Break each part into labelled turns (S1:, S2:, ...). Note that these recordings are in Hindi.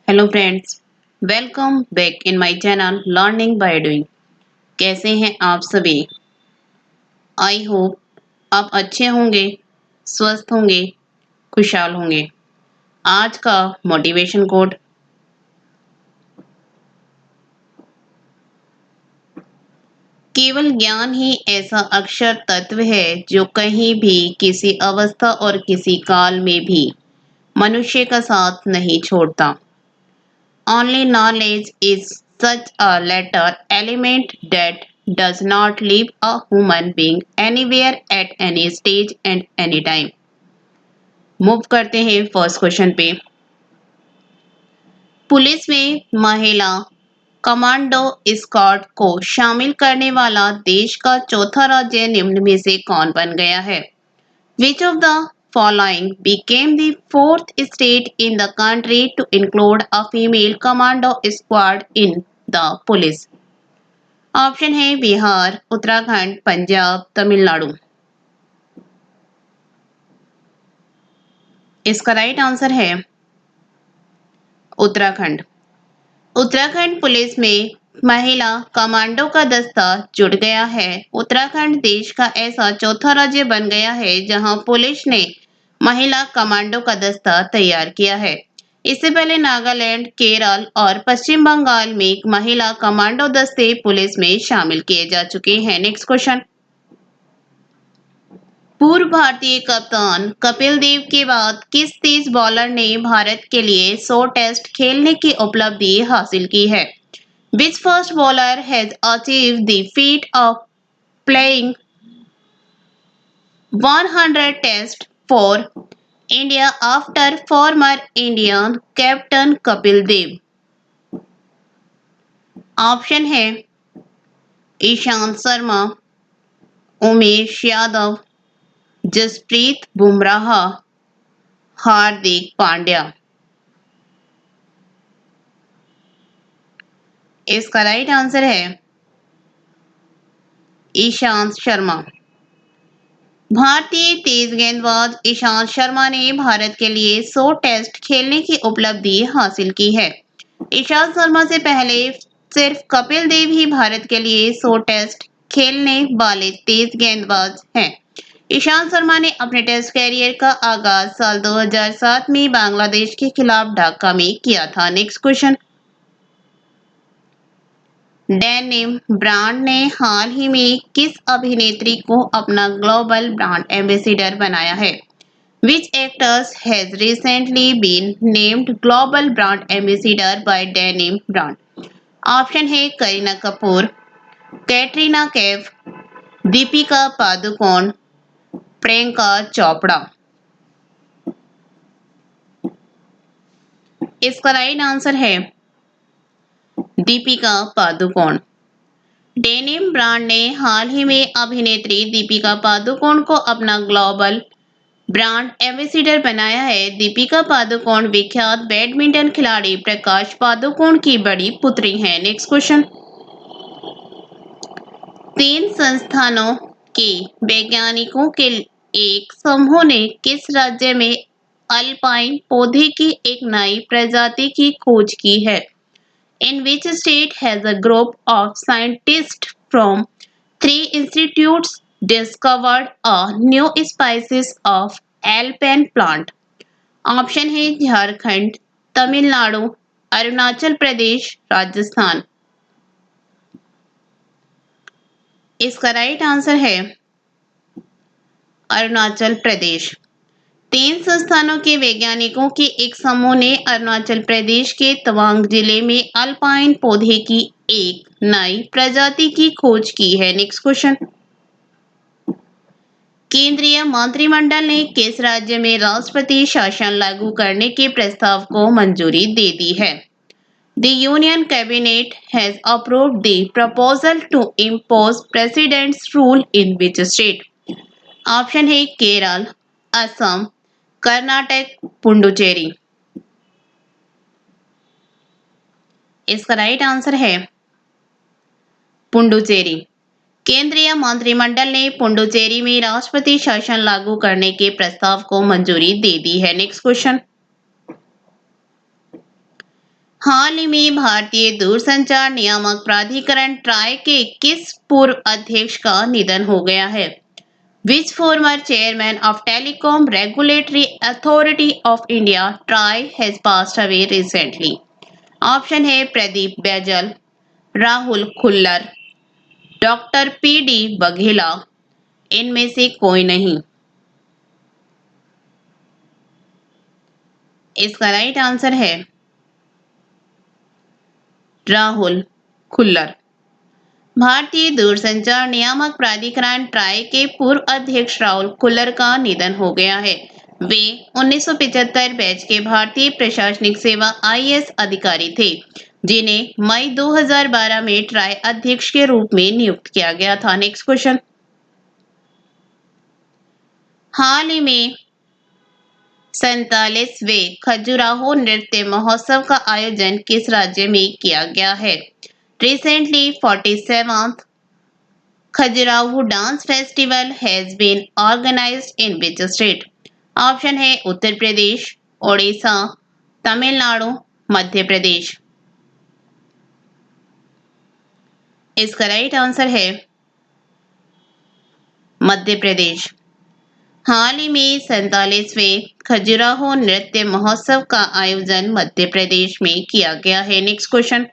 S1: Hello friends, welcome back in my channel learning by doing. कैसे हैं आप सभी? आई होप आप अच्छे होंगे, स्वस्थ होंगे, खुशहाल होंगे। आज का मोटिवेशन कोट। केवल ज्ञान ही ऐसा अक्षर तत्व है जो कहीं भी किसी अवस्था और किसी काल में भी मनुष्य का साथ नहीं छोड़ता। Only knowledge is such a latter element that does not leave a human being anywhere at any stage and any time. Move करते हैं फर्स्ट क्वेश्चन पे। पुलिस में महिला कमांडो स्क्वाड को शामिल करने वाला देश का चौथा राज्य निम्न में से कौन बन गया है? Which of the following became the fourth state in the country to include a female commando squad in the police? Option है बिहार, उत्तराखंड, पंजाब, तमिलनाडु। इसका राइट आंसर है उत्तराखंड। उत्तराखंड पुलिस में महिला कमांडो का दस्ता जुड़ गया है। उत्तराखंड देश का ऐसा चौथा राज्य बन गया है जहां पुलिस ने महिला कमांडो का दस्ता तैयार किया है। इससे पहले नागालैंड, केरल और पश्चिम बंगाल में महिला कमांडो दस्ते पुलिस में शामिल किए जा चुके हैं। Next question. पूर्व भारतीय कप्तान कपिल देव के बाद किस तेज बॉलर ने भारत के लिए 100 टेस्ट खेलने की उपलब्धि हासिल की है? Which first bowler has achieved the feat of playing 100 tests for India after former Indian captain Kapil Dev? Option है ईशांत शर्मा, उमेश यादव, जसप्रीत बुमराह, हार्दिक पांड्या। इसका राइट आंसर है ईशांत शर्मा। भारतीय तेज गेंदबाज ईशांत शर्मा ने भारत के लिए 100 टेस्ट खेलने की उपलब्धि हासिल की है। ईशांत शर्मा से पहले सिर्फ कपिल देव ही भारत के लिए 100 टेस्ट खेलने वाले तेज गेंदबाज हैं। ईशांत शर्मा ने अपने टेस्ट कैरियर का आगाज साल 2007 में बांग्लादेश के खिलाफ ढाका में किया था। Next question. डेनिम ब्रांड ने हाल ही में किस अभिनेत्री को अपना ग्लोबल ब्रांड एम्बेसडर बनाया है? Which actors has recently been named global brand ambassador by Denim brand? Option है करीना कपूर, कैटरीना कैफ, दीपिका पादुकोण, प्रियंका चोपड़ा। इसका राइट आंसर है दीपिका पादुकोण। डेनिम ब्रांड ने हाल ही में अभिनेत्री दीपिका पादुकोण को अपना ग्लोबल ब्रांड एम्बेसडर बनाया है। दीपिका पादुकोण विख्यात बैडमिंटन खिलाड़ी प्रकाश पादुकोण की बड़ी पुत्री हैं। Next question. 3 संस्थानों के वैज्ञानिकों के एक समूह ने किस राज्य में अल्पाइन पौधे की एक नई प्रजाति की खोज की है? In which state has a group of scientists from 3 institutes discovered a new species of alpine plant? Option है झारखंड, तमिलनाडु, अरुणाचल प्रदेश, राजस्थान। इसका राइट आंसर है अरुणाचल प्रदेश। 3 संस्थानों के वैज्ञानिकों के एक समूह ने अरुणाचल प्रदेश के तवांग जिले में अल्पाइन पौधे की एक नई प्रजाति की खोज की है। Next question. केंद्रीय मंत्रिमंडल ने किस राज्य में राष्ट्रपति शासन लागू करने के प्रस्ताव को मंजूरी दे दी है? The Union Cabinet has approved the proposal to impose President's rule in which state? Option है केरल, असम, कर्नाटक, पुडुचेरी। इसका राइट आंसर है पुडुचेरी। केंद्रीय मंत्रिमंडल ने पुडुचेरी में राष्ट्रपति शासन लागू करने के प्रस्ताव को मंजूरी दे दी है। Next question. हाल ही में भारतीय दूरसंचार नियामक प्राधिकरण ट्राई के किस पूर्व अध्यक्ष का निधन हो गया है? Which former chairman of Telecom Regulatory Authority of India (TRAI) has passed away recently? Option है प्रदीप बैजल, राहुल खुल्लर, डॉक्टर पी.डी. बघेला, इनमें से कोई नहीं। इसका राइट आंसर है राहुल खुल्लर। भारतीय दूरसंचार नियामक प्राधिकरण ट्राई के पूर्व अध्यक्ष राहुल खुल्लर का निधन हो गया है। वे 1975 बैच के भारतीय प्रशासनिक सेवा आईएएस अधिकारी थे, जिन्हें मई 2012 में ट्राई अध्यक्ष के रूप में नियुक्त किया गया था। Next question. हाल ही में 47वें खजुराहो नृत्य महोत्सव का आयोजन किस राज्य में किया गया है? Recently, 47th Khajuraho Dance Festival has been organized in which state? Option है उत्तर प्रदेश, ओडिशा, तमिलनाडु, मध्य प्रदेश। इसका राइट आंसर है मध्य प्रदेश। हाल ही में 47वें खजुराहो नृत्य महोत्सव का आयोजन मध्य प्रदेश में किया गया है। Next question.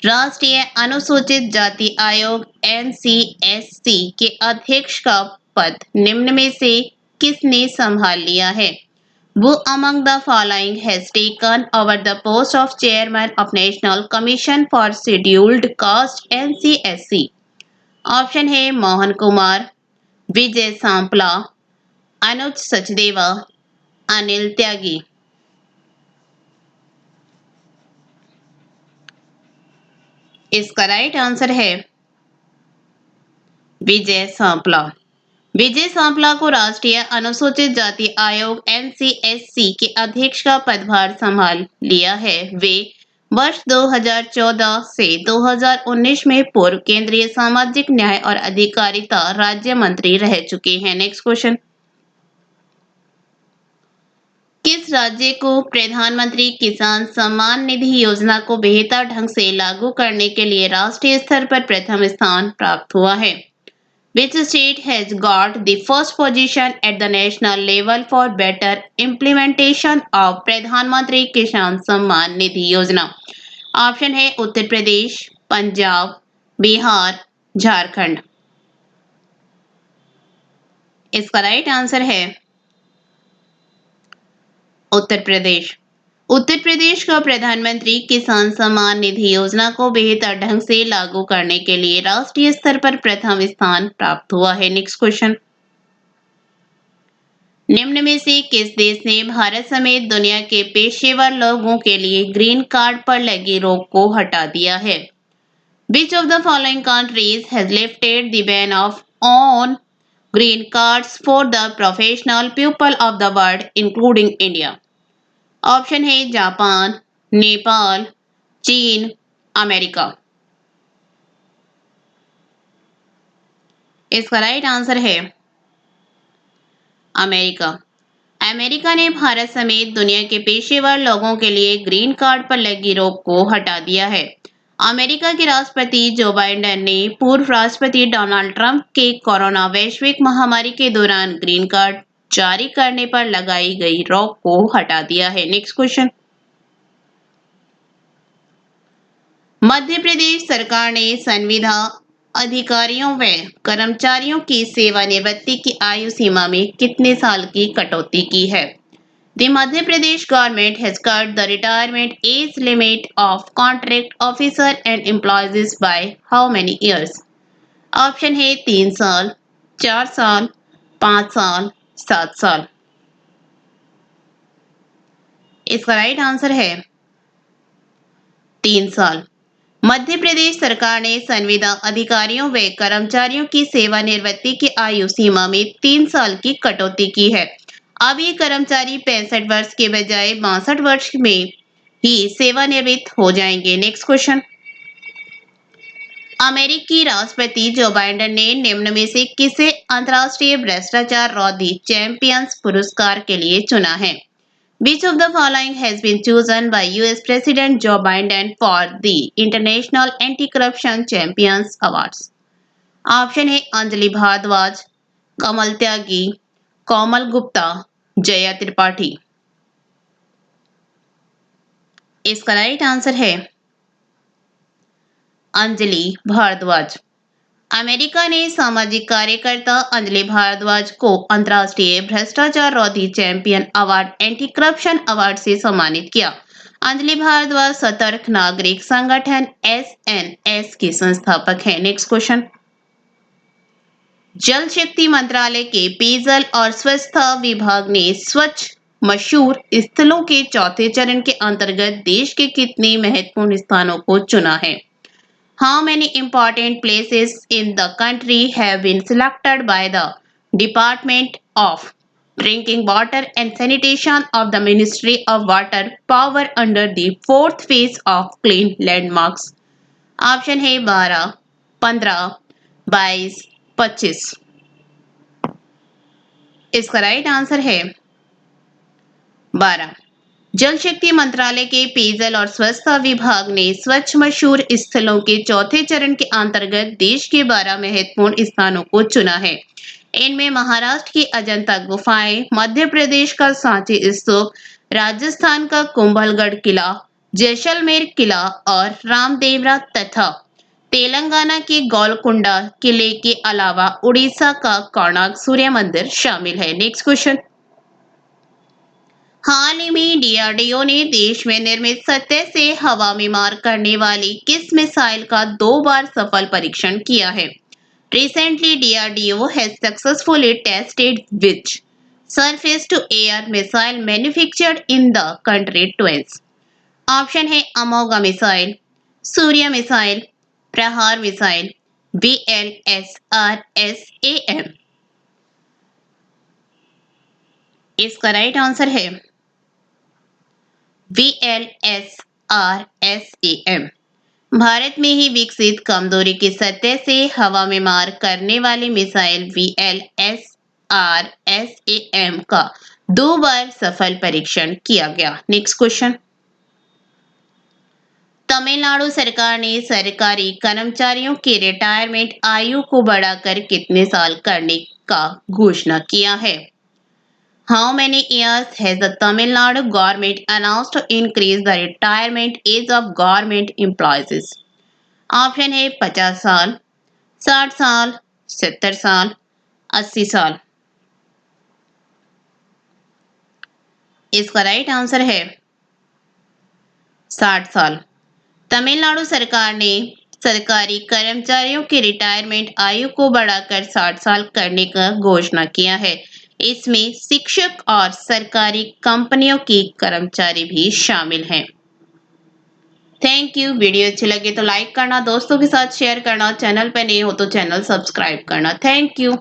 S1: राष्ट्रीय अनुसूचित जाति आयोग एनसीएससी के अध्यक्ष का पद निम्न में से किसने संभाल लिया है? Who among the following has taken over the post of chairman of National Commission for Scheduled Caste (NCSC)? Option है मोहन कुमार, विजय सांपला, अनुज सचदेवा, अनिल त्यागी। इसका राइट आंसर है विजय सांपला। विजय सांपला को राष्ट्रीय अनुसूचित जाति आयोग एनसीएससी के अध्यक्ष का पदभार संभाल लिया है। वे वर्ष 2014 से 2019 में पूर्व केंद्रीय सामाजिक न्याय और अधिकारिता राज्य मंत्री रह चुके हैं। Next question. किस राज्य को प्रधानमंत्री किसान सम्मान निधि योजना को बेहतर ढंग से लागू करने के लिए राष्ट्रीय स्तर पर प्रथम स्थान प्राप्त हुआ है? Which state has got the first position at the national level for better implementation of प्रधानमंत्री किसान सम्मान निधि योजना? ऑप्शन है उत्तर प्रदेश, पंजाब, बिहार, झारखंड। इसका राइट आंसर है उत्तर प्रदेश। उत्तर प्रदेश का प्रधानमंत्री किसान सम्मान निधि योजना को बेहतर ढंग से लागू करने के लिए राष्ट्रीय स्तर पर प्रथम स्थान प्राप्त हुआ है। Next question. निम्न में से किस देश ने भारत समेत दुनिया के पेशेवर लोगों के लिए ग्रीन कार्ड पर लगी रोक को हटा दिया है? Which of the following countries has lifted the ban on green cards for the professional people of the world, including India? Option है जापान, नेपाल, चीन, अमेरिका। इसका राइट आंसर है अमेरिका। अमेरिका ने भारत समेत दुनिया के पेशेवर लोगों के लिए ग्रीन कार्ड पर लगी रोक को हटा दिया है। अमेरिका के राष्ट्रपति जो बाइडेन ने पूर्व राष्ट्रपति डोनाल्ड ट्रंप के कोरोना वैश्विक महामारी के दौरान ग्रीन कार्ड जारी करने पर लगाई गई रोक को हटा दिया है। Next question. मध्य प्रदेश सरकार ने संविदा अधिकारियों व कर्मचारियों की सेवानिवृत्ति की आयु सीमा में कितने साल की कटौती की है? The Madhya Pradesh government has cut the retirement age limit of contract officer and employees by how many years? Option है 3 साल, 4 साल, 5 साल, 7 साल। इसका राइट आंसर है 3 साल। मध्य प्रदेश सरकार ने संविदा अधिकारियों व कर्मचारियों की सेवानिवृत्ति की आयु सीमा में 3 साल की कटौती की है। अब ये कर्मचारी 65 वर्ष के बजाय 62 वर्ष में ही सेवानिवृत्त हो जाएंगे। Next question. अमेरिकी राष्ट्रपति जो बाइडेन ने निम्न में से किसे अंतर्राष्ट्रीय भ्रष्टाचार रोधी चैंपियंस पुरस्कार के लिए चुना है? Which of the following has been chosen by US President Joe Biden for the International Anti-Corruption Champions Awards? Option है अंजलि भारद्वाज, कमल त्यागी, कोमल गुप्ता, जया त्रिपाठी। इसका राइट आंसर है अंजलि भारद्वाज। अमेरिका ने सामाजिक कार्यकर्ता अंजलि भारद्वाज को अंतर्राष्ट्रीय भ्रष्टाचार रोधी champion award anti corruption award से सम्मानित किया। अंजलि भारद्वाज सतर्क नागरिक संगठन SNS की संस्थापक है। नेक्स्ट क्वेश्चन, जल शक्ति मंत्रालय के पेयजल और स्वच्छता विभाग ने स्वच्छ मशहूर स्थलों के चौथे चरण के अंतर्गत देश के कितने महत्वपूर्ण स्थानों को चुना है? How many important places in the country have been selected by the Department of Drinking Water and Sanitation of the Ministry of Water Power under the fourth phase of Clean Landmarks? Option है 12, 15, 22, 25। इसका राइट आंसर है 12। जल शक्ति मंत्रालय के पेयजल और स्वच्छता विभाग ने स्वच्छ मशहूर स्थलों के चौथे चरण के अंतर्गत देश के 12 महत्वपूर्ण स्थानों को चुना है। इनमें महाराष्ट्र की अजंता गुफाएं, मध्य प्रदेश का सांची स्तूप, राजस्थान का कुंभलगढ़ किला, जैसलमेर किला और रामदेवरा तथा तेलंगाना के गोलकुंडा किले के अलावा उड़ीसा का कोणार्क सूर्य मंदिर शामिल है। नेक्स्ट क्वेश्चन, हाल ही में डीआरडीओ ने देश में निर्मित सतह से हवा में मार करने वाली किस मिसाइल का 2 बार सफल परीक्षण किया है? Recently, DRDO has successfully tested which surface to air missile manufactured in the country twins? Option है अमोगा मिसाइल, सूर्य मिसाइल, प्रहार मिसाइल, VLSRSAM। इसका राइट आंसर है VLSRSAM। भारत में ही विकसित कम दूरी की सतह से हवा में मार करने वाली मिसाइल VLSRSAM का 2 बार सफल परीक्षण किया गया। नेक्स्ट क्वेश्चन, तमिलनाडु सरकार ने सरकारी कर्मचारियों की रिटायरमेंट आयु को बढ़ाकर कितने साल करने का घोषणा किया है? How many years has the Tamil Nadu government announced to increase the retirement age of government employees? Option है 50 साल, 60 साल, 70 साल, 80 साल। इसका राइट आंसर है 60 साल। तमिलनाडु सरकार ने सरकारी कर्मचारियों की रिटायरमेंट आयु को बढ़ाकर 60 साल करने का घोषणा किया है। इसमें शिक्षक और सरकारी कंपनियों की कर्मचारी भी शामिल हैं। Thank you. वीडियो अच्छी लगे तो लाइक करना, दोस्तों के साथ शेयर करना, चैनल पर नए हो तो चैनल सब्सक्राइब करना। Thank you.